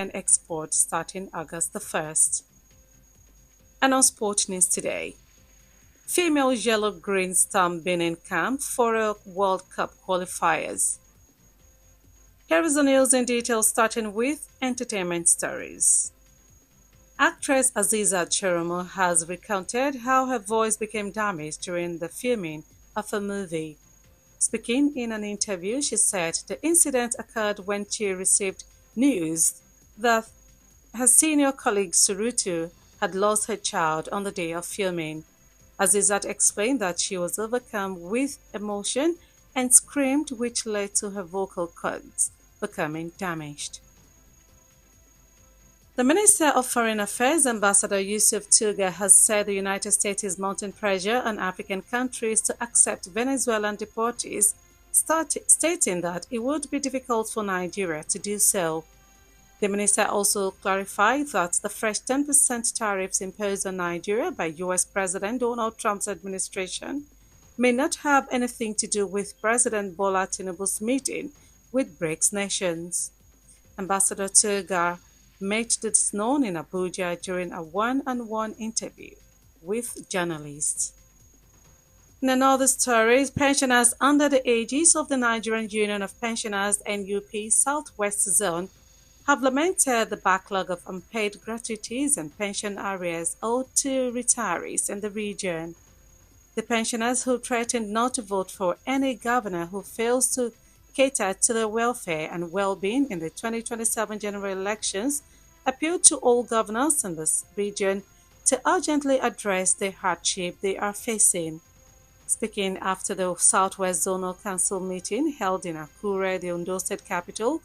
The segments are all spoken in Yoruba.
and export starting August the 1st. And on Sport News today, female yellow-green storm Benin camp for a World Cup qualifiers. Here is the news in detail starting with entertainment stories. Actress Aziza Chiromo has recounted how her voice became damaged during the filming of a movie. Speaking in an interview, she said the incident occurred when she received news that her senior colleague Surutu had lost her child on the day of filming. Azizat explained that she was overcome with emotion and screamed, which led to her vocal cords becoming damaged. The Minister of Foreign Affairs, Ambassador Yusuf Tuga, has said the United States is mounting pressure on African countries to accept Venezuelan deportees, stating that it would be difficult for Nigeria to do so. The minister also clarified that the fresh 10% tariffs imposed on Nigeria by US President Donald Trump's administration may not have anything to do with President Bola Tinubu's meeting with BRICS nations. Ambassador Tuga made this known in Abuja during a one-on-one interview with journalists. In another story, pensioners under the aegis of the Nigerian Union of Pensioners NUP Southwest Zone have lamented the backlog of unpaid gratuities and pension arrears owed to retirees in the region. The pensioners, who threatened not to vote for any governor who fails to cater to their welfare and well-being in the 2027 general elections, appealed to all governors in this region to urgently address the hardship they are facing. Speaking after the Southwest Zonal Council meeting held in Akure, the Ondo State capital,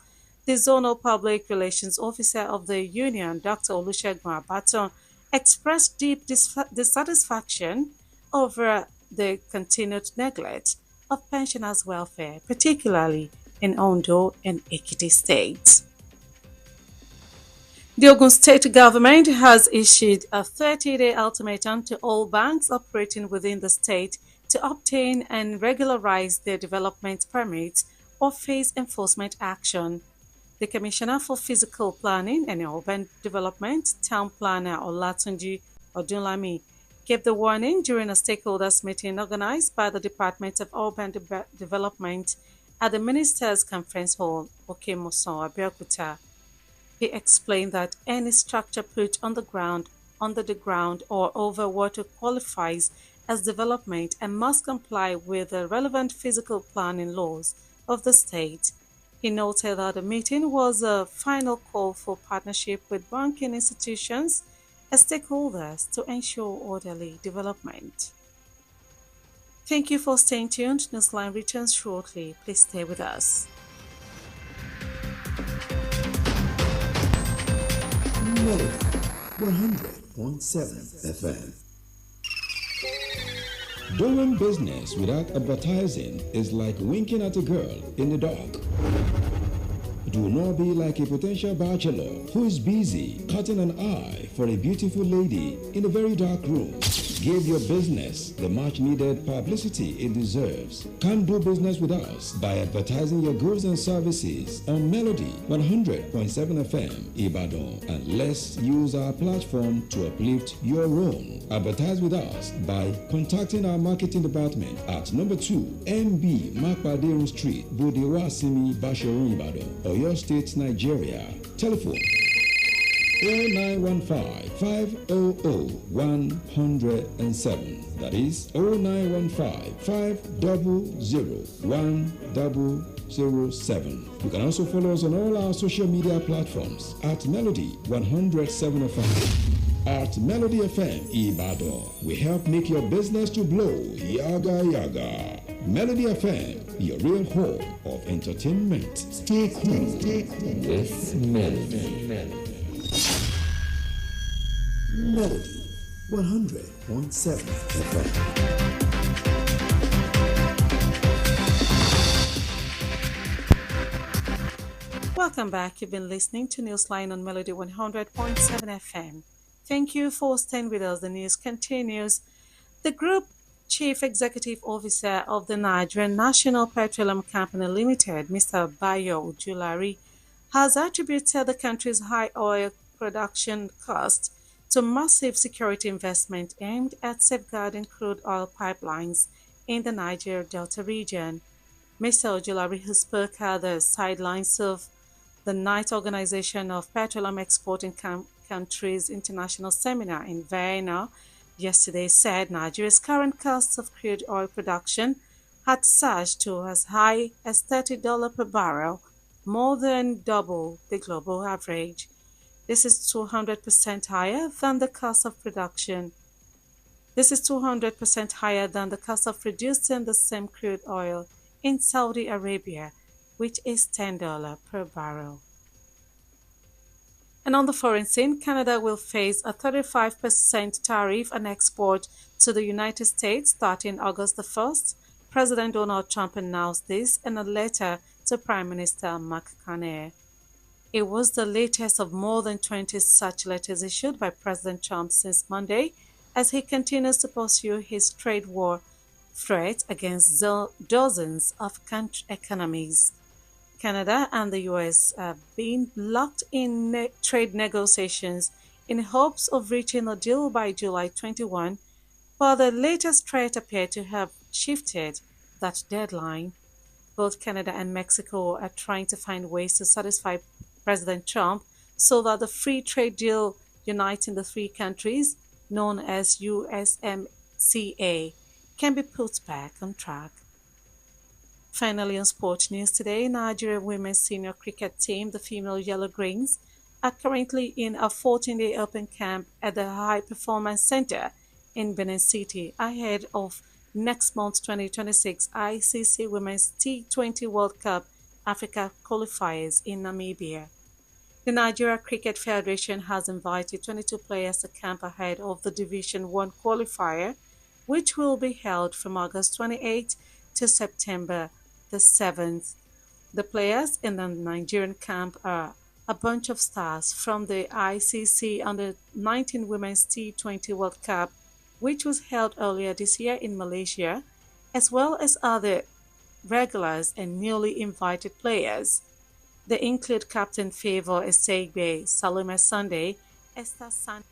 the Zonal Public Relations Officer of the Union, Dr. Olusegun Abaton, expressed deep dissatisfaction over the continued neglect of pensioners' welfare, particularly in Ondo and Ekiti states. The Ogun State government has issued a 30-day ultimatum to all banks operating within the state to obtain and regularize their development permits or face enforcement action. The Commissioner for Physical Planning and Urban Development, Town Planner Olatunji Odunlami, gave the warning during a stakeholders meeting organized by the Department of Urban Development at the Ministers' Conference Hall, Okemoson, Abeokuta. He explained that any structure put on the ground, under the ground, or over water qualifies as development and must comply with the relevant physical planning laws of the state. He noted that the meeting was a final call for partnership with banking institutions as stakeholders to ensure orderly development. Thank you for staying tuned. Newsline returns shortly. Please stay with us. Melody 100.7 FM. Doing business without advertising is like winking at a girl in the dark. Do not be like a potential bachelor who is busy cutting an eye for a beautiful lady in a very dark room. Give your business the much needed publicity it deserves. Come do business with us by advertising your goods and services on Melody 100.7 FM Ibadan, and let's use our platform to uplift your own. Advertise with us by contacting our marketing department at number 2 MB Makpaderu Street, Bodewasimi, Basharun, Ibadan, Oyo State, Nigeria. Telephone 0915-500-107. That is 0915-500-1007. You can also follow us on all our social media platforms at Melody 107 FM. At Melody FM Ibadan, we help make your business to blow. Yaga yaga. Melody FM, your real home of entertainment. Stay tuned with Melody. Melody 100.7 FM. Welcome back. You've been listening to Newsline on Melody 100.7 FM. Thank you for staying with us. The news continues. The Group Chief Executive Officer of the Nigerian National Petroleum Company Limited, Mr. Bayo Ujulari, has attributed the country's high oil production cost to massive security investment aimed at safeguarding crude oil pipelines in the Niger Delta region. Mr. Ojulari, who spoke at the sidelines of the Ninth Organization of Petroleum Exporting Countries International Seminar in Vienna yesterday, said Nigeria's current cost of crude oil production had surged to as high as $30 per barrel, more than double the global average. This is 200% higher than the cost of production. This is 200% higher than the cost of producing the same crude oil in Saudi Arabia, which is $10 per barrel. And on the foreign scene, Canada will face a 35% tariff on export to the United States starting August the 1st. President Donald Trump announced this in a letter to Prime Minister Mark Carney. It was the latest of more than 20 such letters issued by President Trump since Monday as he continues to pursue his trade war threat against dozens of economies. Canada and the US have been locked in trade negotiations in hopes of reaching a deal by July 21, but the latest threat appeared to have shifted that deadline. Both Canada and Mexico are trying to find ways to satisfy President Trump so that the free trade deal uniting the three countries, known as USMCA, can be put back on track. Finally, on sport news today, Nigeria women's senior cricket team, the female Yellow Greens, are currently in a 14-day open camp at the High Performance Center in Benin City ahead of next month's 2026 ICC Women's T20 World Cup Africa qualifiers in Namibia. The Nigeria Cricket Federation has invited 22 players to camp ahead of the Division 1 qualifier, which will be held from August 28 to September the 7th. The players in the Nigerian camp are a bunch of stars from the ICC Under-19 Women's T20 World Cup, which was held earlier this year in Malaysia, as well as other regulars and newly invited players. They include Captain Favour Esegbe, Salome Sunday, Esther Sandy,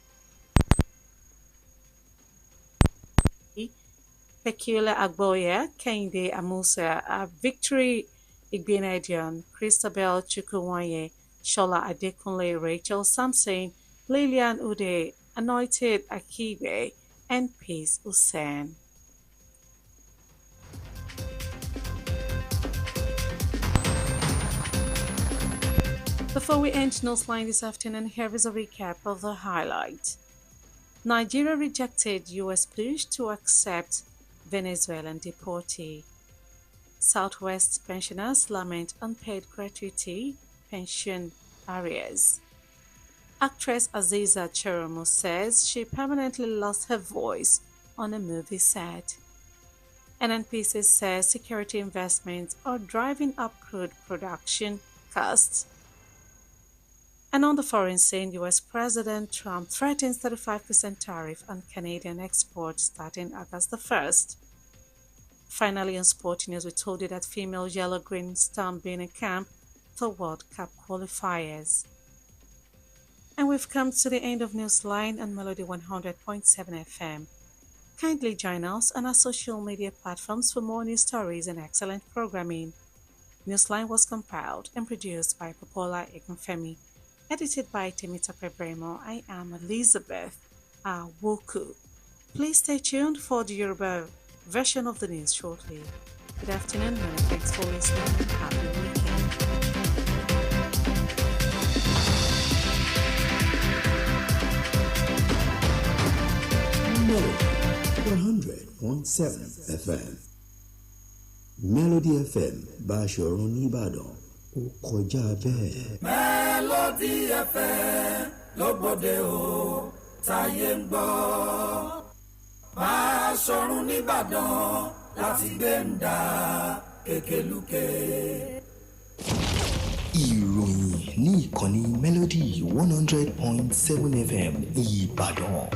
Peculiar Agboya, Kehinde Amusa, Victory Igbenedion, Christabel Chukwuwanye, Shola Adekunle, Rachel Samson, Lillian Ude, Anointed Akibe, and Peace Hussein. Before we end Newsline this afternoon, here is a recap of the highlights. Nigeria rejected U.S. push to accept Venezuelan deportee. Southwest pensioners lament unpaid gratuity pension arrears. Actress Aziza Cheromo says she permanently lost her voice on a movie set. NNPC says security investments are driving up crude production costs. And on the foreign scene, US President Trump threatens 35% tariff on Canadian exports starting August the 1st. Finally, on sport news, we told you that female yellow-green stormed Benin camp for World Cup qualifiers. And we've come to the end of Newsline on Melody 100.7 FM. Kindly join us on our social media platforms for more news stories and excellent programming. Newsline was compiled and produced by Popola Egunfemi. Edited by Temitope Bremo. I am Elizabeth Awoku. Please stay tuned for the Yoruba version of the news shortly. Good afternoon and thanks for listening and happy weekend. Melody 100.7 FM. Melody FM Bashoron Ibadan. Ó kọjá bẹ́ẹ̀. Melody FM lógbòde o táyé ń gbọ́. Bashoron Ìbàdàn láti gbé ń dá kékelúké. Ìròyìn ní ìkànnì Melody 100.7 FM Ìbàdàn.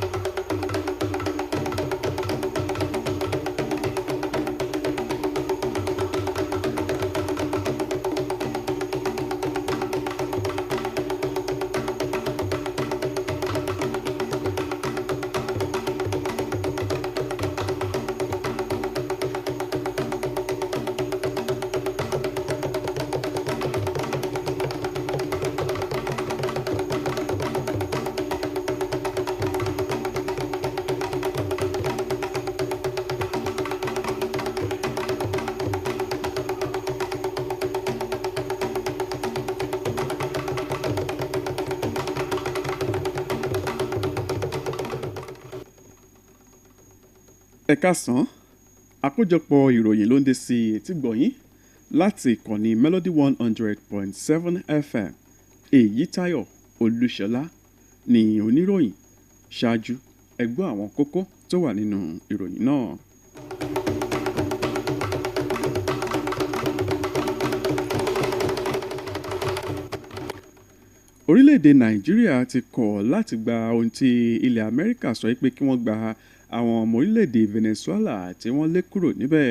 Ẹ káàsán, àkójọpọ̀ ìròyìn ló ń dé sí etí gbọ̀nyìn láti ìkànnì Melody 100.7 FM. Eyitayo Olúṣọlá ni oníròyìn. Ṣáájú ẹ gbọ́ àwọn kókó tó wà nínú ìròyìn náà. Orílẹ̀-èdè Nàìjíríà ti kọ̀ láti gba ohun tí ilẹ̀ Amẹ́ríkà sọ pé kí wọ́n gba àwọn ọmọ orílẹ̀-èdè Venezuela tí wọ́n lé kúrò níbẹ̀.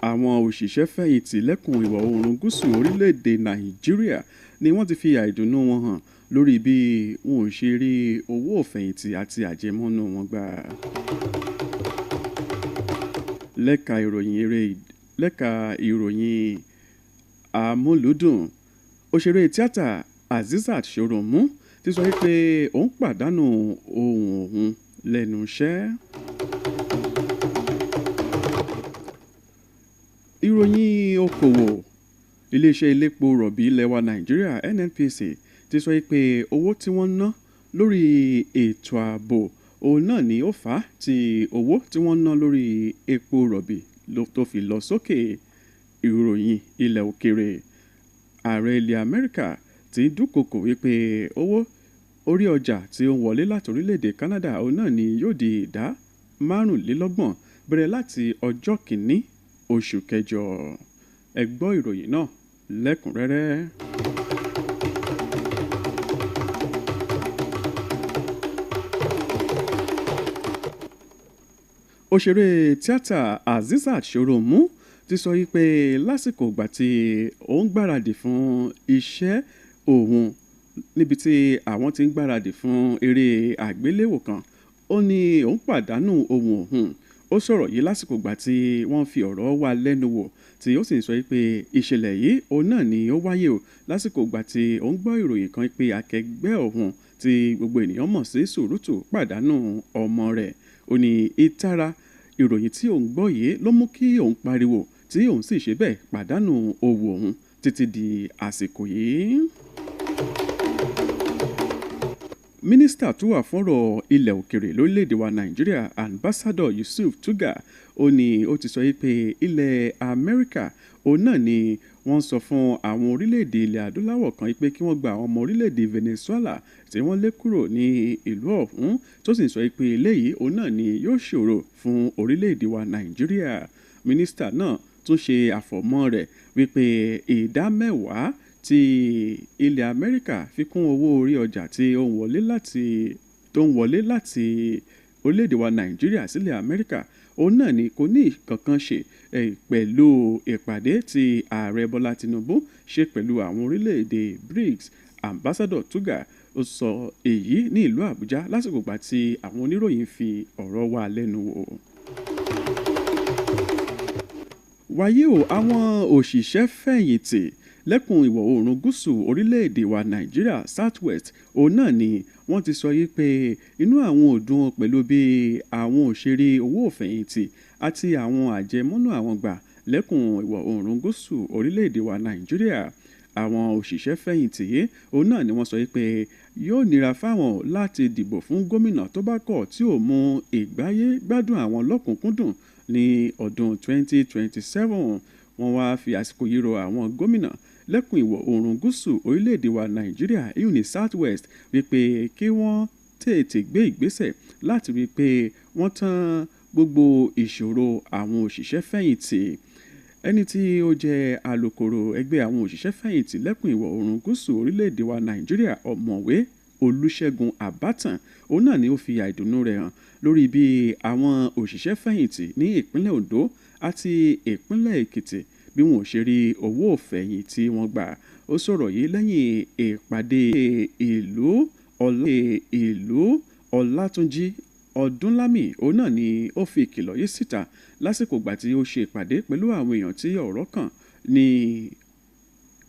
Àwọn òṣìṣẹ́ fẹ̀yìntì lẹ́kùn ìwọ̀ oòrùn gúúsù orílẹ̀-èdè Nàìjíríà ni wọ́n ti fi àìdùnnú wọn hàn lórí bí wọn ò ṣe rí owó ìfẹ̀yìntì àti àjẹmọ́nú wọn gbà. Lẹ́ka ìròyìn amúlùúdùn, òṣèré tíátà Azizat Ṣòròmú ti sọ pé òun pàdánù ohùn òun lẹ́nu iṣẹ́. Ìròyìn okòwò, iléeṣẹ́ elépo rọ̀bì ilẹ̀ wa Nàìjíríà NNPC ti sọ pé owó tí wọ́n ná lórí ètò ààbò òun náà ni ó fà á tí owó tí wọ́n ná lórí epo rọ̀bì tó fi lọ sókè. Ìròyìn ilẹ̀ òkèrè, ààrẹ ilẹ̀ Amẹ́ríkà ti dúnkòokò wípé owó orí ọjà tí ó ń wọlé láti orílẹ̀-èdè Canada òun náà ni yóò di ìdá 25 bẹ̀rẹ̀ láti ọjọ́ kìíní oṣù kẹjọ. Ẹ gbọ́ ìròyìn náà lẹ́kùnrẹ́rẹ́. Òṣèré tíátà Azizat Ṣòròmú ti sọ pé lásìkò ìgbà tí òun gbáradì fún iṣẹ́ òun níbi tí àwọn ti ń gbáradì fún eré àgbéléwò kan, ó ní òun pàdánù ohùn òun. Ó sọ̀rọ̀ yìí lásìkò ìgbà tí wọ́n fi ọ̀rọ̀ wá lẹ́nu wò, tí ó sì ń sọ pé ìṣẹ̀lẹ̀ yìí òun náà ni ó wáyé o lásìkò ìgbà tí òun gbọ́ ìròyìn kan pé akẹgbẹ́ òun tí gbogbo ènìyàn mọ̀ sí Sùrùtù pàdánù ọmọ rẹ̀. Ó ní ìtara ìròyìn tí òun gbọ́ yìí ló mú kí òun pariwo tí òun sì ṣe bẹ́ẹ̀ pàdánù ohùn òun títí di àsìkò yìí. Mínísítà tó wà fọ́rọ̀ ilẹ̀ òkèrè lórílẹ̀‐èdè wa Nàìjíríà Ambassador Yusuf Tuga ó ní ó ti sọ pé ilẹ̀ Amẹ́ríkà òun náà ni wọ́n sọ fún àwọn orílẹ̀‐èdè ilẹ̀ adúláwọ̀ kan pé kí wọ́n gba àwọn ọmọ orílẹ̀‐èdè Venezuela tí wọ́n lé kúrò ní ìlú ọ̀hún, tó sì sọ pé eléyìí òun náà ni yóò ṣòro fún orílẹ̀‐èdè wa Nàìjíríà. Mínísítà náà tún ṣe àfọ̀mọ́ rẹ̀ wípé ìdá 10 tí ilẹ̀ Amẹ́ríkà fi kún owó orí ọjà tí ó ń wọlé láti orílẹ̀-èdè wa Nàìjíríà sílẹ̀ Amẹ́ríkà òun náà ni kò ní kankan ṣe pẹ̀lú ìpàdé tí ààrẹ Bọ́lá Tinubu ṣe pẹ̀lú àwọn orílẹ̀-èdè BRICS. Ambassador Tuga ó sọ èyí ní ìlú Àbújá lásìkò gbà tí àwọn oníròyìn fi ọ̀rọ̀ wá lẹ́nu wò. Wàyí o, àwọn òṣìṣẹ́ fẹ̀yìntì lẹ́kùn ìwọ̀ oòrùn gúúsù orílẹ̀-èdè wa Nàìjíríà Southwest òun náà ni wọ́n ti sọ pé inú àwọn ò dùn pẹ̀lú bí àwọn òṣèré owó ìfẹ̀yìntì àti àwọn àjẹmọ́nú àwọn gbà lẹ́kùn ìwọ̀ oòrùn gúúsù orílẹ̀-èdè wa Nàìjíríà. Àwọn òṣìṣẹ́ fẹ̀yìntì yìí òun náà ni wọ́n sọ pé yóò nira fáwọn láti dìbò fún gómìnà tó bá kọ̀ tí ò mú ìgbáyé gbádùn àwọn lọ́kùnkúndùn ní ọdún 2027. Wọ́n wá fi àsìkò yìí rọ̀ àwọn gómìnà lẹ́kùn ìwọ̀ oòrùn gúúsù orílẹ̀-èdè wa Nàìjíríà ní Southwest wípé kí wọ́n tètè gbé ìgbésẹ̀ láti rí pé wọ́n tán gbogbo ìṣòro àwọn òṣìṣẹ́ fẹ̀yìntì. Ẹni tí ó jẹ́ alukoro ẹgbẹ́ àwọn òṣìṣẹ́ fẹ̀yìntì lẹ́kùn ìwọ̀ oòrùn gúúsù orílẹ̀-èdè wa Nàìjíríà ọ̀mọ̀wé Olúṣẹ́gun Àbátàn òun náà ni ó fi àìdùnnú rẹ̀ hàn lórí bí àwọn òṣìṣẹ́ fẹ̀yìntì ní ìpínlẹ̀ Ondo àti ìpínlẹ̀ Èkìtì bí wọn ò ṣe rí owó ìfẹ̀yìn tí wọ́n gbà. Ó sọ̀rọ̀ yìí lẹ́yìn ìpàdé ìlú Ọlátúnjí Ọdúnlámì òun náà ni ó fi ìkìlọ̀ yìí síta lásìkò ìgbà tí ó ṣe ìpàdé pẹ̀lú àwọn èèyàn tí ọ̀rọ̀ kàn ní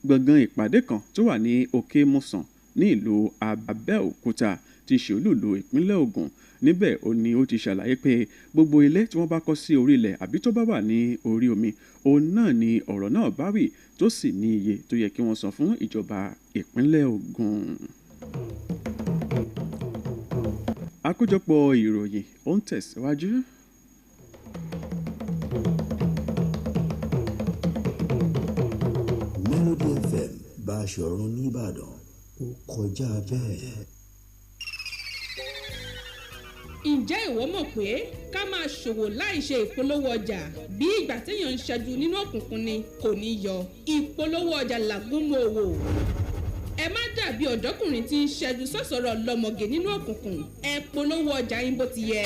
gbọ̀ngàn ìpàdé kan tó wà ní Òkè Mùsàn ní ìlú Abẹ́òkúta tí ṣe olúìlú ìpínlẹ̀ Ògùn. Níbẹ̀ ó ní ó ti ṣàlàyé pé gbogbo ilé tí wọ́n bá kọ́ sí orí ilẹ̀ àbí tó bá wà ní orí omi òun náà ni ọ̀rọ̀ náà bá wí tó sì ní iye tó yẹ kí wọ́n san fún ìjọba ìpínlẹ̀ Ògùn. àkójọpọ̀ ìròyìn ó ń tẹ̀síwájú. Melody FM Báṣọ̀run nìbàdàn ó kọjá bẹ́ẹ̀. Ǹjẹ́ ìwọ mọ̀ pé ká máa ṣòwò láì ṣe ìpolówó ọjà bí ìgbà téèyàn ń ṣẹ́jú nínú òkùnkùn ni kò ní yọ. Ìpolówó ọjà làgúnmu òwò. Ẹ má dàbí ọ̀dọ́kùnrin tí ń ṣẹ́jú sọ̀sọ̀rọ̀ lọ́mọge nínú òkùnkùn. Ẹ polówó ọjà yín bó ti yẹ.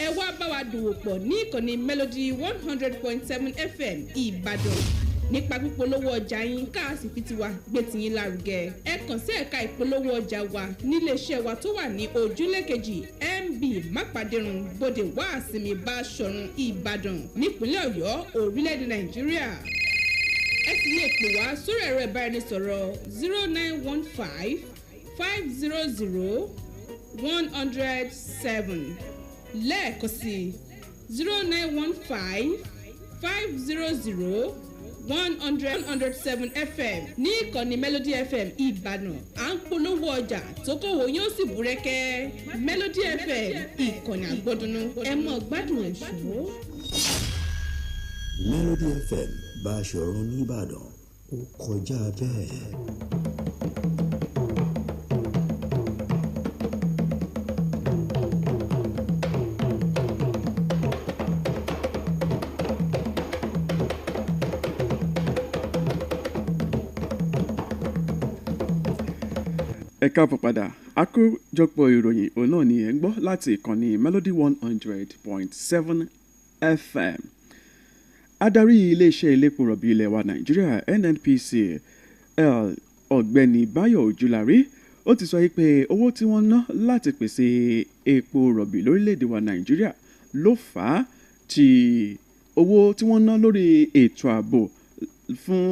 Ẹ wá bá wa dòwò pọ̀ ní ìkànnì Melody 100.7 FM Ìbàdàn. Nípa pípolówó ọjà yín ká sì fi tiwa gbé tiyín lárugẹ. Ẹ kàn sí ẹ̀ka ìpolówó ọjà wa níléeṣẹ́ wa tó wà ní ojúlé kejì MB Mápàdérun Bódè Wàásìmí Báṣọ̀run Ìbàdàn nípínlẹ̀ Ọ̀yọ́ orílẹ̀-èdè Nàìjíríà. Ẹ sì lè pè wá sórí ẹ̀rọ ìbáraẹnisọ̀rọ̀ 0915 500 107 lẹ́ẹ̀kan sí 0915 500 107 FM ní ìkànnì Melody FM Ìbàdàn. À ń polówó ọjà tó kówó yóò sì búrẹ́kẹ́. Melody FM ìkànnì àgbọ̀dúnú ẹ mọ̀ gbádùn ẹ̀ṣọ́. Melody FM Báṣọ̀run nìbàdàn ó kọjá bẹ́ẹ̀. Ẹ káàbọ̀ padà àkójọpọ̀ ìròyìn òun náà ni ẹ̀ ń gbọ́ láti ìkànnì Melody 100.7 FM. Adarí iléeṣẹ́ elépo rọ̀bì ilẹ̀ wa Nàìjíríà NNPC ọ̀gbẹ́ni Báyọ̀ Ojúlárí ó ti sọ pé owó tí wọ́n ná láti pèsè epo rọ̀bì lórílẹ̀‐èdè wa Nàìjíríà ló fà á tí owó tí wọ́n ná lórí ètò ààbò fún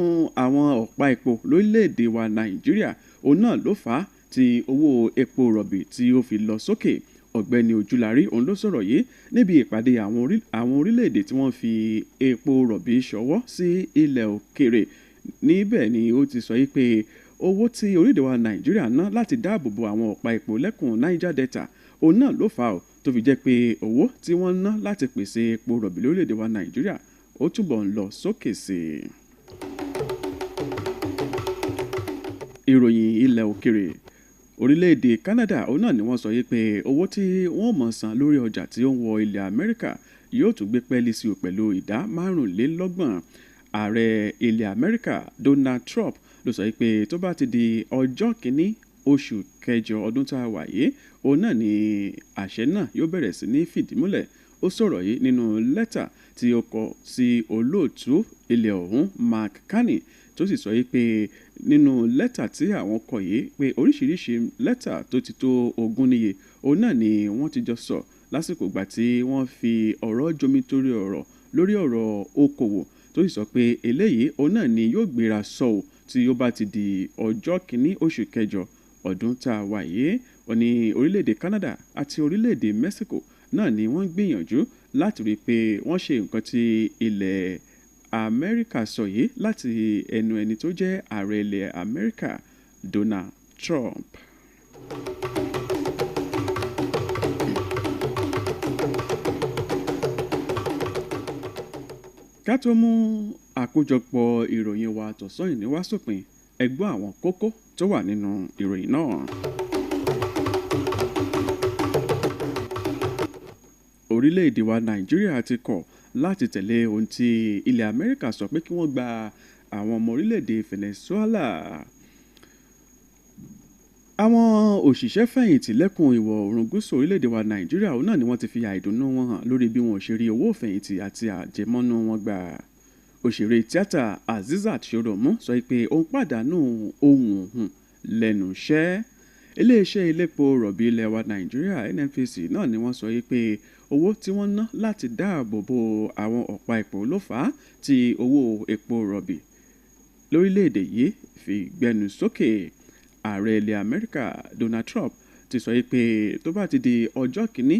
àwọn ọ̀pá epo lórílẹ̀‐èdè wa Nàìjíríà òun náà ló fà á tí owó epo rọ̀bì tí ó fi lọ sókè. Ọ̀gbẹ́ni Ojúlárí òun ló sọ̀rọ̀ yìí níbi ìpàdé àwọn orílẹ̀-èdè tí wọ́n fi epo rọ̀bì ṣọwọ́ sí ilẹ̀ òkèrè. Níbẹ̀ ni ó ti sọ pé owó tí orílẹ̀-èdè wa Nàìjíríà ná láti dáàbò bo àwọn ọ̀pá epo lẹ́kùn Niger Delta òun náà ló fà á tó fi jẹ́ pé owó tí wọ́n ná láti pèsè epo rọ̀bì lórílẹ̀-èdè wa Nàìjíríà ó túbọ̀ ń lọ sókè sí i. Ìròyìn ilẹ̀ òkèrè. Orílẹ̀-èdè Canada òun náà ni wọ́n sọ pé owó tí wọ́n mọ̀ san lórí ọjà tí ó ń wọ ilẹ̀ Amẹ́ríkà yóò tún gbé pẹ́ẹ́lí sí i pẹ̀lú ìdá 25%. Ààrẹ ilẹ̀ Amẹ́ríkà Donald Trump ló sọ pé tó bá ti di ọjọ́ kìíní oṣù kẹjọ ọdún tá a wà yìí òun náà ni àṣẹ náà yóò bẹ̀rẹ̀ sí ní fìdí múlẹ̀. Ó sọ̀rọ̀ yìí nínú lẹ́tà tí ó kọ sí olóòtú ilẹ̀ ọ̀hún Mark Carney tó sì sọ pé nínú lẹ́tà tí àwọn kọ yìí pé oríṣiríṣi lẹ́tà tó ti tó 20 níye òun náà ni wọ́n ti jọ sọ lásìkò ìgbà tí wọ́n fi ọ̀rọ̀ jomitoro ọ̀rọ̀ lórí ọ̀rọ̀ okòwò tó sì sọ pé eléyìí òun náà ni yóò gbéra sọ ò tí ó bá ti di ọjọ́ kìíní oṣù kẹjọ ọdún tá a wà yìí. Wọ́n ní orílẹ̀-èdè Canada àti orílẹ̀-èdè Mexico náà ni wọ́n gbìyànjú láti rí i pé wọ́n ṣe nǹkan tí ilẹ̀ Amẹ́ríkà sọ yìí láti ẹnu ẹni tó jẹ́ ààrẹ ilẹ̀ Amẹ́ríkà Donald Trump. Ká tó mú àkójọpọ̀ ìròyìn wa tọ̀sán ìní wá sópin, ẹ gbọ́ àwọn kókó tó wà nínú ìròyìn náà. Orílẹ̀-èdè wa Nàìjíríà ti kọ̀ láti tẹ̀lé ohun tí ilẹ̀ Amẹ́ríkà sọ pé kí wọ́n gba àwọn ọmọ orílẹ̀-èdè Venezuela. Àwọn òṣìṣẹ́ fẹ̀yìntì lẹ́kùn ìwọ̀ oòrùn gúúsù orílẹ̀-èdè wa Nàìjíríà òun náà ni wọ́n ti fi àìdùnnú wọn hàn lórí bí wọn ò ṣe rí owó fẹ̀yìntì àti àjẹmọ́nú wọn gbà. Òṣèré tíátà Azizat Shoromu sọ pé òun pàdánù ohun òun lẹ́nu iṣẹ́. Iléeṣẹ́ elépo rọ̀bì ilẹ̀ wa Nàìjíríà NNPC náà ni wọ́n sọ pé owó tí wọ́n ná láti dáàbò bo àwọn ọ̀pá epo ló fà á tí owó epo rọ̀bì lórílẹ̀-èdè yìí fi gbẹnu sókè. Ààrẹ ilẹ̀ Amẹ́ríkà Donald Trump ti sọ pé tó bá ti di ọjọ́ kìíní